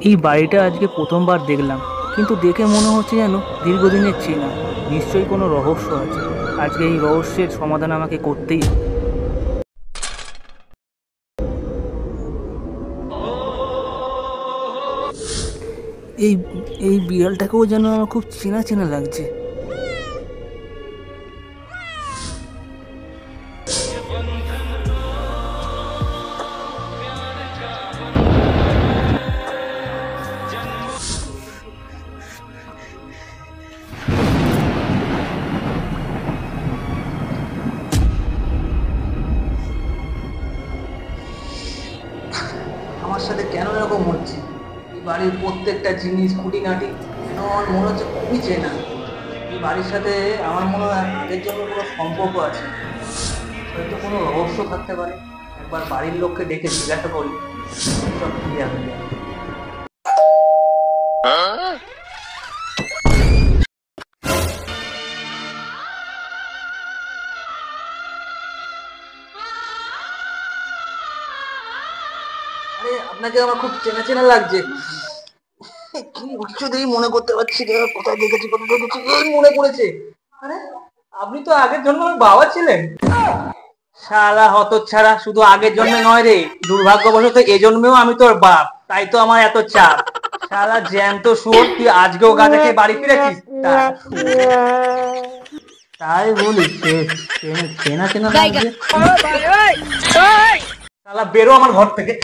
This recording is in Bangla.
এই বাড়িটা আজকে প্রথমবার দেখলাম, কিন্তু দেখে মনে হচ্ছে যেন দীর্ঘদিনের চেনা। নিশ্চয়ই কোনো রহস্য আছে। আজকে এই রহস্যের সমাধান আমাকে করতেই হবে। এই এই বিড়ালটাকেও যেন আমার খুব চেনা চেনা লাগছে। আমার সাথে কেন এরকম হচ্ছে? এই বাড়ির প্রত্যেকটা জিনিস খুঁটিনাটি যেন আমার মনে হচ্ছে খুবই চেনা। এই বাড়ির সাথে আমার মনে হয় আগের জন্য কোনো সম্পর্ক আছে, হয়তো কোনো রহস্য থাকতে পারে। একবার বাড়ির লোককে ডেকে জিজ্ঞাসা করি, সব ক্লিয়ার হয়ে যাবে। আরে আপনাকে আমার খুব চেনা চেনা লাগছে। কি কিছুতেই মনে করতে পারছি না, কোথায় দেখেছি কোথায় দেখেছি, এই মনে পড়েছে। আরে আপনি তো আগের জন্ম আমার বাবা ছিলেন। শালা হতচ্ছাড়া, শুধু আগের জন্মে নয় রে, দুর্ভাগ্যবশত এ জন্মেও আমি তোর বাপ, তাই তো আমার এত চাপ। শালা জ্যান্ত শুয়োর, তুই আজকেও গাঁজা খেয়ে বাড়ি ফিরেছিস? তাই বলিস? চেনা চেনা লাগছে। শালা বেরো আমার ঘর থেকে।